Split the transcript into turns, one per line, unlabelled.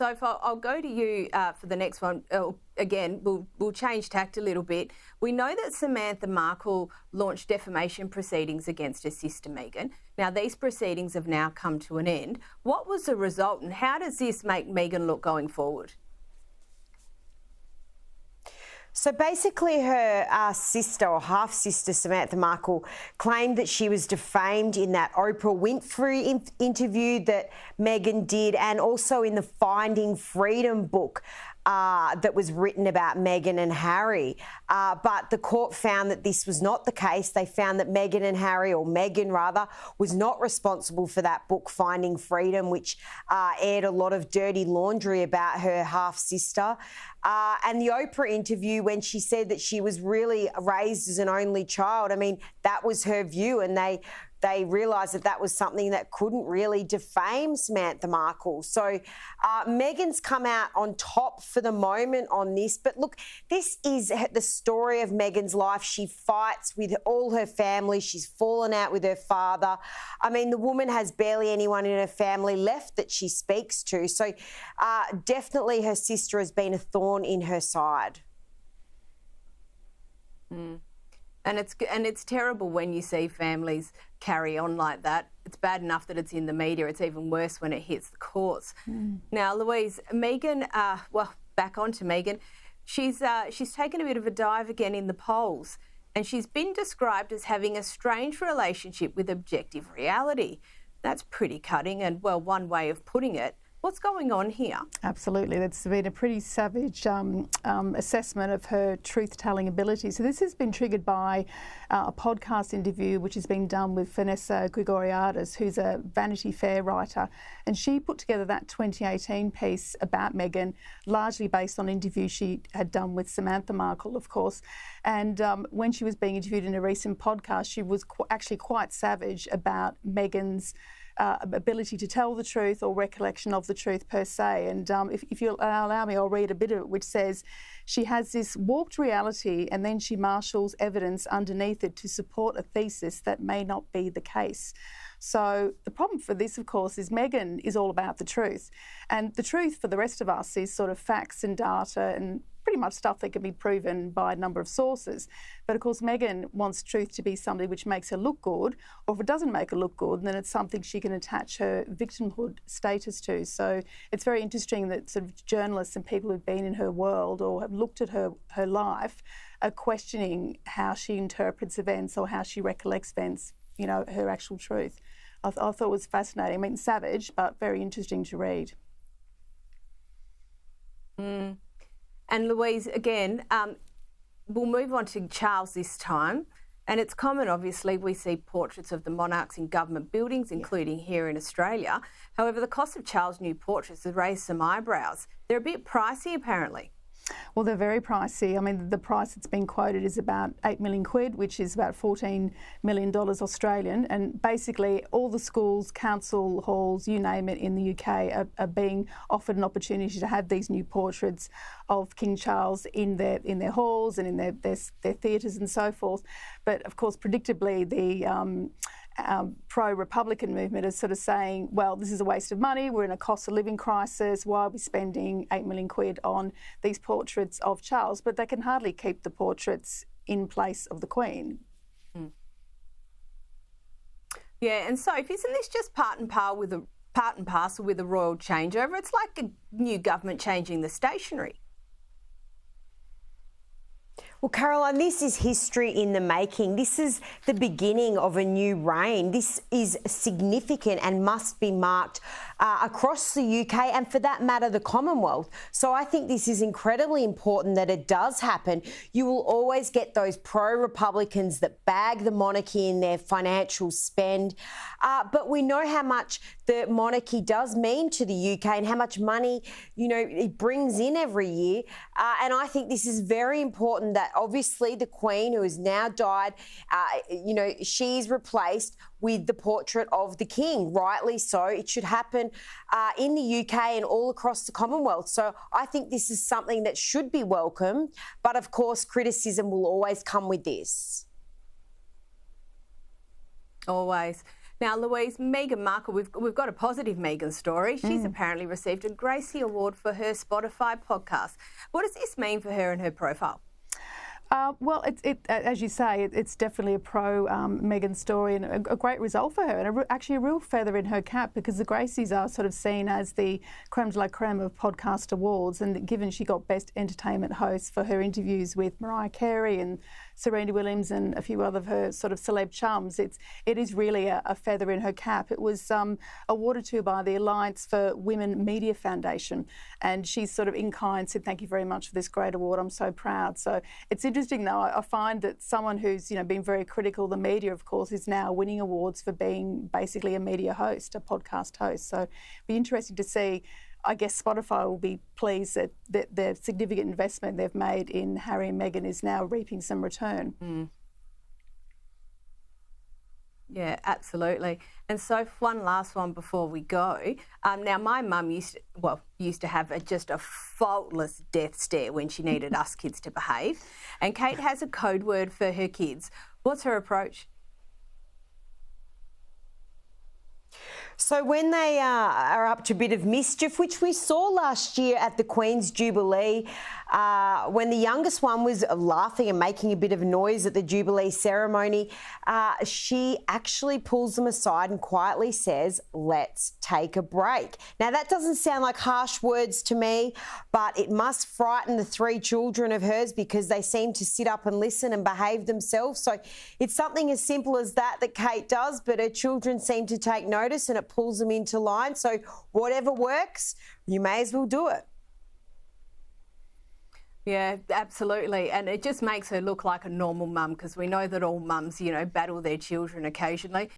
So if I'll go to you for the next one. Again, we'll change tact a little bit. We know that Samantha Markle launched defamation proceedings against her sister Meghan. Now, these proceedings have now come to an end. What was the result, and how does this make Meghan look going forward?
So basically her sister or half-sister, Samantha Markle, claimed that she was defamed in that Oprah Winfrey interview that Meghan did, and also in the Finding Freedom book that was written about Meghan and Harry. But the court found that this was not the case. They found that Meghan and Harry, or Meghan rather, was not responsible for that book, Finding Freedom, which aired a lot of dirty laundry about her half-sister. And the Oprah interview, when she said that she was really raised as an only child, I mean, that was her view, and they realised that that was something that couldn't really defame Samantha Markle. So Meghan's come out on top for the moment on this. But look, this is the story of Meghan's life. She fights with all her family. She's fallen out with her father. I mean, the woman has barely anyone in her family left that she speaks to. So definitely her sister has been a thorn in her side.
Mm. And it's terrible when you see families carry on like that. It's bad enough that it's in the media. It's even worse when it hits the courts. Mm. Now, Louise, Meghan, well, back on to Meghan. She's taken a bit of a dive again in the polls, and she's been described as having a strange relationship with objective reality. That's pretty cutting and, well, one way of putting it. What's going on here?
Absolutely. That's been a pretty savage assessment of her truth-telling ability. So this has been triggered by a podcast interview which has been done with Vanessa Grigoriadis, who's a Vanity Fair writer. And she put together that 2018 piece about Meghan, largely based on an interview she had done with Samantha Markle, of course. And when she was being interviewed in a recent podcast, she was actually quite savage about Meghan's ability to tell the truth or recollection of the truth per se. And if you'll allow me, I'll read a bit of it, which says, she has this warped reality and then she marshals evidence underneath it to support a thesis that may not be the case. So the problem for this, of course, is Meghan is all about the truth. And the truth for the rest of us is sort of facts and data and pretty much stuff that can be proven by a number of sources. But of course, Meghan wants truth to be something which makes her look good, or if it doesn't make her look good, then it's something she can attach her victimhood status to. So it's very interesting that sort of journalists and people who've been in her world or have looked at her life are questioning how she interprets events or how she recollects events, you know, her actual truth. I thought it was fascinating. I mean, savage, but very interesting to read.
Mm. And Louise, again, we'll move on to Charles this time. And it's common, obviously, we see portraits of the monarchs in government buildings, including here in Australia. However, the cost of Charles' new portraits has raised some eyebrows. They're a bit pricey, apparently.
Well, they're very pricey. I mean, the price that's been quoted is about 8 million quid, which is about $14 million Australian. And basically, all the schools, council halls, you name it, in the UK are being offered an opportunity to have these new portraits of King Charles in their halls and in their theatres and so forth. But of course, predictably, the pro-Republican movement is sort of saying, well, this is a waste of money, we're in a cost of living crisis, why are we spending 8 million quid on these portraits of Charles? But they can hardly keep the portraits in place of the Queen.
Mm. Yeah, and Sophie, isn't this just part and parcel with a royal changeover? It's like a new government changing the stationery.
Well, Caroline, this is history in the making. This is the beginning of a new reign. This is significant and must be marked across the UK and, for that matter, the Commonwealth. So I think this is incredibly important that it does happen. You will always get those pro-Republicans that bag the monarchy in their financial spend. But we know how much the monarchy does mean to the UK and how much money, you know, it brings in every year. And I think this is very important that obviously the Queen, who has now died, you know, she's replaced with the portrait of the King, rightly so. It should happen in the UK and all across the Commonwealth. So I think this is something that should be welcomed. But of course, criticism will always come with this.
Always. Now, Louise, Meghan Markle, we've got a positive Meghan story. She's apparently received a Gracie Award for her Spotify podcast. What does this mean for her and her profile?
Well, as you say, it's definitely a pro Meghan story and a great result for her, and actually a real feather in her cap, because the Gracies are sort of seen as the creme de la creme of podcast awards, and given she got Best Entertainment Host for her interviews with Mariah Carey and Serena Williams and a few other of her sort of celeb chums, it is really a feather in her cap. It was awarded to her by the Alliance for Women Media Foundation, and she's sort of in kind said, "Thank you very much for this great award. I'm so proud." So it's interesting, though. I find that someone who's been very critical of the media, of course, is now winning awards for being basically a media host, a podcast host. So it'll be interesting to see. I guess Spotify will be pleased that the significant investment they've made in Harry and Meghan is now reaping some return.
Yeah, absolutely. And so one last one before we go. Now, my mum used to have just a faultless death stare when she needed us kids to behave. And Kate has a code word for her kids. What's her approach?
So when they are up to a bit of mischief, which we saw last year at the Queen's Jubilee, when the youngest one was laughing and making a bit of noise at the Jubilee ceremony, she actually pulls them aside and quietly says, "Let's take a break." Now, that doesn't sound like harsh words to me, but it must frighten the three children of hers, because they seem to sit up and listen and behave themselves. So it's something as simple as that Kate does, but her children seem to take notice and it pulls them into line. So whatever works, you may as well do it.
Yeah, absolutely. And it just makes her look like a normal mum, because we know that all mums, battle their children occasionally.